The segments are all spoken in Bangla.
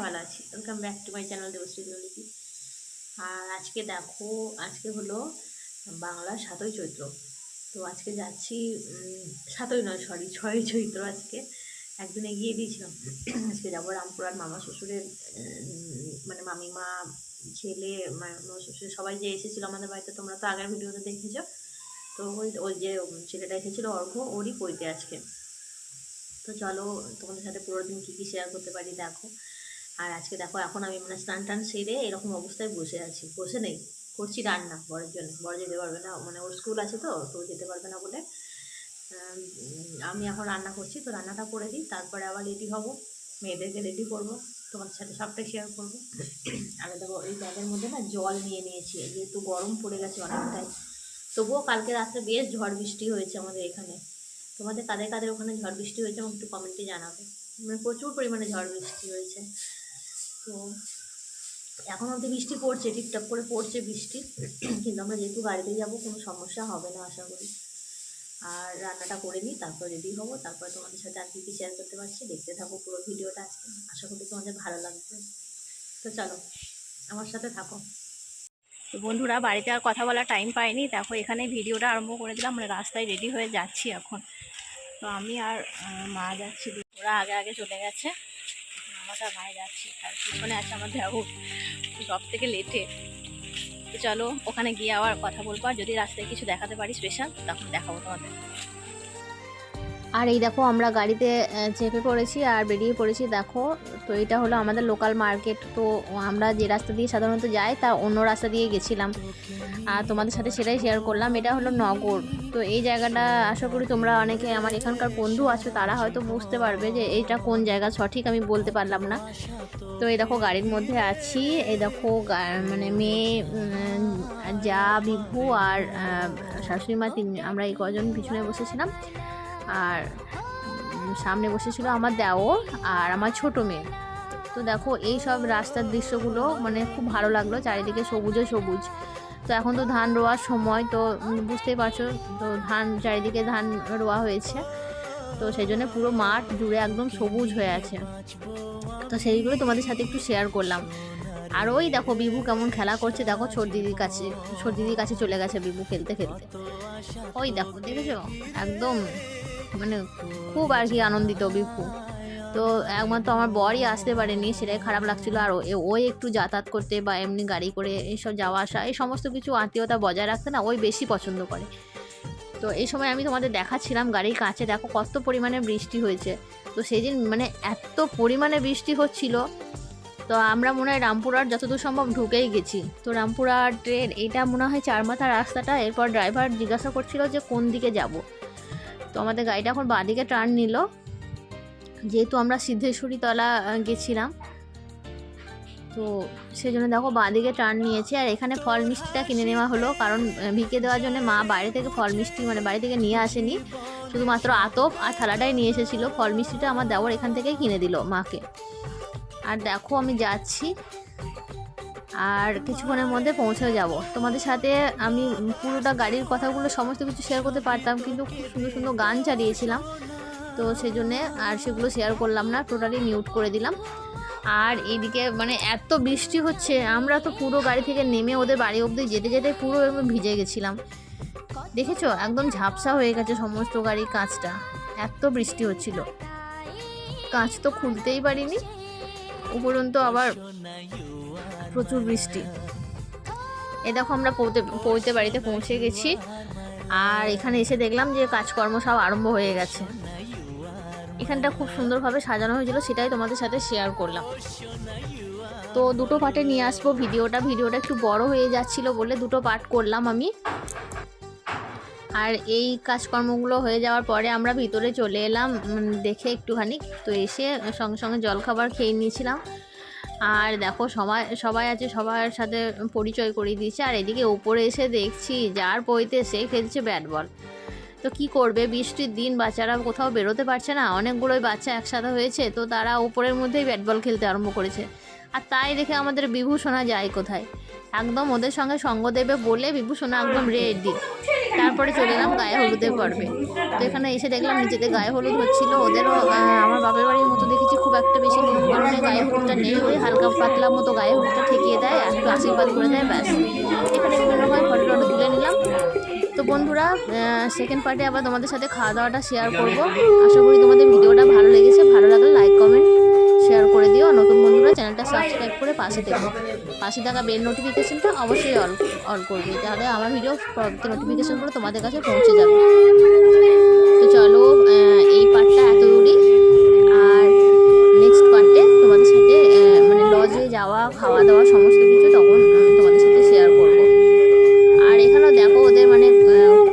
ভালো আছি। Welcome back to my channel Debashree Laliti. আর আজকে দেখো, আজকে হলো বাংলা ৭ই চৈত্র। তো আজকে যাচ্ছি, ৭ই নয় সরি ৬ই চৈত্র। আজকে একদিন এগিয়ে দিয়েছিলাম। আজকে যাবো রামপুরহাট মামা শ্বশুরের, মানে মামিমা, ছেলে, মামা শ্বশুরের সবাই যে এসেছিলো আমাদের বাড়িতে, তোমরা তো আগের ভিডিওতে দেখেছো। তো ওই যে ছেলেটা এসেছিলো অর্ঘ্য, ওরই পৈতে আজকে। তো চলো তোমাদের সাথে পুরো দিন কী কী শেয়ার করতে পারি দেখো। আর আজকে দেখো, এখন আমি মানে স্নান টান সেরে এরকম অবস্থায় বসে আছি, বসে নেই, করছি রান্না বরের জন্য। বর যেতে পারবে না, মানে ওর স্কুল আছে, তো যেতে পারবে না বলে আমি এখন রান্না করছি। তো রান্নাটা করে দিই, তারপরে আবার রেডি হব, মেয়েদেরকে রেডি করবো, তোমাদের সাথে সবটাই শেয়ার করবো। আর দেখো এই ব্যাগের মধ্যে না জল নিয়ে নিয়েছি, যেহেতু গরম পড়ে গেছে অনেকটাই। তবুও কালকে রাত্রে বেশ ঝড় বৃষ্টি হয়েছে আমাদের এখানে। তোমাদের কাদের কাদের ওখানে ঝড় বৃষ্টি হয়েছে আমাকে একটু কমেন্টে জানাবে। মানে প্রচুর পরিমাণে ঝড় বৃষ্টি হয়েছে। তো এখন অবধি বৃষ্টি পড়ছে, টিপটাপ করে পড়ছে বৃষ্টি, কিন্তু আমরা যেহেতু গাড়িতে যাবো কোনো সমস্যা হবে না আশা করি। আর রান্নাটা করে নিই, তারপর রেডি হবো, তারপর তোমাদের সাথে আর কি শেয়ার করতে পারছি দেখতে থাকো পুরো ভিডিওটা। আজকে আশা করি তোমাদের ভালো লাগবে। তো চলো আমার সাথে থাকো। তো বন্ধুরা, বাড়িতে আর কথা বলার টাইম পাইনি, দেখো এখানে ভিডিওটা আরম্ভ করে দিলাম। মানে রাস্তায় রেডি হয়ে যাচ্ছি এখন। তো আমি আর মা যাচ্ছি, ওরা আগে আগে চলে গেছে, আমাকে মায়ে যাচ্ছি, আর পিছনে আছে আমার দেওর, সব থেকে লেটে। তো চলো ওখানে গিয়ে আবার কথা বলবো, আর যদি রাস্তায় কিছু দেখাতে পারি স্পেশাল তখন দেখাবো তোমাদের। আর এই দেখো আমরা গাড়িতে চেপে পড়েছি আর বেরিয়ে পড়েছি। দেখো তো এটা হলো আমাদের লোকাল মার্কেট। তো আমরা যে রাস্তা দিয়ে সাধারণত যাই তা অন্য রাস্তা দিয়ে গেছিলাম, আর তোমাদের সাথে সেটাই শেয়ার করলাম। এটা হলো নগর। তো এই জায়গাটা আশা করি তোমরা অনেকে আমার এখানকার বন্ধু আছো, তারা হয়তো বুঝতে পারবে যে এইটা কোন জায়গা, সঠিক আমি বলতে পারলাম না। তো এই দেখো গাড়ির মধ্যে আছি, এই দেখো মানে মেয়ে, যা, বিভু আর শাশুড়ি মা, আমরা এই কজন পিছনে বসেছিলাম। আর সামনে বসেছিল আমার দেওর আর আমার ছোট মেয়ে। তো দেখো এই সব রাস্তার দৃশ্যগুলো মানে খুব ভালো লাগলো, চারিদিকে সবুজে সবুজ। তো এখন তো ধান রোয়ার সময়, তো বুঝতেই পারছো, তো ধান চারিদিকে ধান রোয়া হয়েছে, তো সেই জন্য পুরো মাঠ জুড়ে একদম সবুজ হয়ে আছে। তো সেইগুলো তোমাদের সাথে একটু শেয়ার করলাম। আর ওই দেখো বিভু কেমন খেলা করছে, দেখো ছোট দিদির কাছে চলে গেছে বিভু খেলতে খেলতে। ওই দেখো, দেখেছো, একদম মানে খুব আর কি আনন্দিত বিভু। তো একমাত্র আমার বরই আসতে পারেনি, সেটাই খারাপ লাগছিল। আর ওই একটু যাতায়াত করতে বা এমনি গাড়ি করে এইসব যাওয়া আসা, এই সমস্ত কিছু আত্মীয়তা বজায় রাখতে না ওই বেশি পছন্দ করে। তো এই সময় আমি তোমাদের দেখাচ্ছিলাম গাড়ির কাছে, দেখো কত পরিমাণে বৃষ্টি হয়েছে। তো সেই দিন মানে এত পরিমাণে বৃষ্টি হচ্ছিল, তো আমরা মনে হয় রামপুরহাট যতদূর সম্ভব ঢুকেই গেছি। তো রামপুরহাটের এটা মনে হয় চারমাথা রাস্তাটা। এরপর ড্রাইভার জিজ্ঞাসা করছিল যে কোন দিকে যাব। তো আমাদের গাড়িটা এখন বাঁদিকে টার্ন নিল, যেহেতু আমরা সিদ্ধেশ্বরী তলা গেছিলাম, তো সেই জন্য দেখো বাঁদিকে টার্ন নিয়েছে। আর এখানে ফল মিষ্টিটা কিনে নেওয়া হলো, কারণ ভিকে দেওয়ার জন্য মা বাইরে থেকে ফল মিষ্টি মানে বাড়ি থেকে নিয়ে আসেনি, শুধুমাত্র আতপ আর থালাটাই নিয়ে এসেছিলো। ফল মিষ্টিটা আমার দেওর এখান থেকেই কিনে দিল মাকে। আর দেখো আমি যাচ্ছি, আর কিছুক্ষণের মধ্যে পৌঁছে যাব। তোমাদের সাথে আমি পুরোটা গাড়ির কথাগুলো সমস্ত কিছু শেয়ার করতে পারতাম, কিন্তু খুব সুন্দর সুন্দর গান চালিয়েছিলাম, তো সেই জন্যে আর সেগুলো শেয়ার করলাম না, টোটালি মিউট করে দিলাম। আর এইদিকে মানে এত বৃষ্টি হচ্ছে, আমরা তো পুরো গাড়ি থেকে নেমে ওদের বাড়ি অবধি যেতে যেতে পুরো একদম ভিজে গেছিলাম। দেখেছো একদম ঝাপসা হয়ে গেছে সমস্ত গাড়ির কাঁচটা, এত বৃষ্টি হচ্ছিল। কাঁচ তো খুলতেই পারিনি, উপরন্তু আবার প্রচুর বৃষ্টি। এ দেখো আমরা পৌঁতে বাড়িতে পৌঁছে গেছি। আর এখানে এসে দেখলাম যে কাজকর্ম সব আরম্ভ হয়ে গেছে। এখানটা খুব সুন্দরভাবে সাজানো হয়েছিল, সেটাই তোমাদের সাথে শেয়ার করলাম। তো দুটো পার্টে নিয়ে আসবো ভিডিওটা একটু বড় হয়ে যাচ্ছিল বলে দুটো পার্ট করলাম আমি। আর এই কাজকর্মগুলো হয়ে যাওয়ার পরে আমরা ভিতরে চলে এলাম দেখে একটুখানি। তো এসে সঙ্গে সঙ্গে জলখাবার খেয়ে নিয়েছিলাম। আর দেখো সবাই আছে, সবার সাথে পরিচয় করিয়ে দিয়েছে। আর এদিকে উপরে এসে দেখছি যার পইতে সে খেলছে ব্যাট বল। তো কি করবে, বৃষ্টির দিন বাচ্চারা কোথাও বেরোতে পারছে না, অনেকগুলোই বাচ্চা একসাথে হয়েছে, তো তারা উপরের মধ্যেই ব্যাট বল খেলতে আরম্ভ করেছে। আর তাই দেখে আমাদের বিভূষণা যায় কোথায়, একদম ওদের সঙ্গে সঙ্গ দেবে বলে বিভূষণা একদম রেডি। তারপরে চলে এলাম গায়ে হলুদের পর্বে। তো এখানে এসে দেখলাম নিজেদের গায়ে হলুদ হচ্ছিলো। ওদেরও আমার বাপের বাড়ির মতো দেখেছি খুব একটা বেশি নিয়ম কারণে গায়ে হলুদটা নেই, ওই হালকা পাতলা মতো গায়ে হলুদটা ঠেকিয়ে দেয় আর একটু আশীর্বাদ করে দেয়, ব্যাস। এখানে বিভিন্ন রকমের ফটো টটো তুলে নিলাম। তো বন্ধুরা, সেকেন্ড পার্টে আবার তোমাদের সাথে খাওয়া দাওয়াটা শেয়ার করব। আশা করি তোমাদের ভিডিওটা ভালো লেগেছে। ভালো লাগলে লাইক কমেন্ট শেয়ার করে দিও। নতুন বন্ধুরা চ্যানেলটা সাবস্ক্রাইব করে পাশে থেকো। পাশে থাকা বেল নোটিফিকেশনটা অবশ্যই অল করবে, তাহলে আমার ভিডিও পরবর্তী নোটিফিকেশনগুলো তোমাদের কাছে পৌঁছে যাবে। তো চলো, এই পার্টটা এত দূরই। আর নেক্সট পার্টে তোমাদের সাথে মানে লজে যাওয়া, খাওয়া দাওয়া সমস্ত কিছু তখন তোমাদের সাথে শেয়ার করব। আর এখানেও দেখো ওদের মানে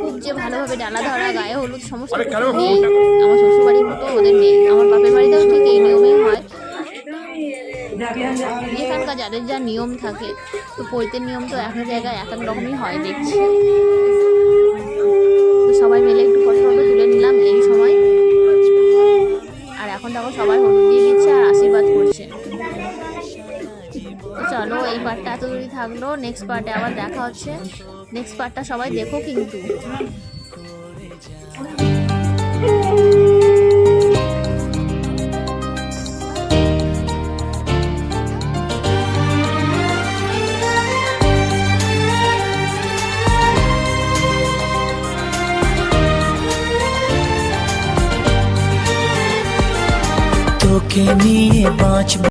খুব যে ভালোভাবে ডালা ধরা, গায়ে হলুদ সমস্ত কিছু নেই। আমার শ্বশুরবাড়ির মতো ওদের নেই। আমার বাপের বাড়িতেও ঠিক এই নিয়মেই হয়। এখানকার যাদের যা নিয়ম থাকে, তো পৈতের নিয়ম তো এক জায়গায় এক এক রকমই হয় দেখছি। তো সবাই মিলে একটু ফটো ফটো তুলে নিলাম এই সময়। আর এখন দেখো সবাই হলুদ দিয়ে দিচ্ছে আর আশীর্বাদ করছে। তো চলো, এই পার্টটা এত দূরই থাকলো। নেক্সট পার্টে আবার দেখা হচ্ছে। নেক্সট পার্টটা সবাই দেখো কিন্তু। তোকে নিয়ে 5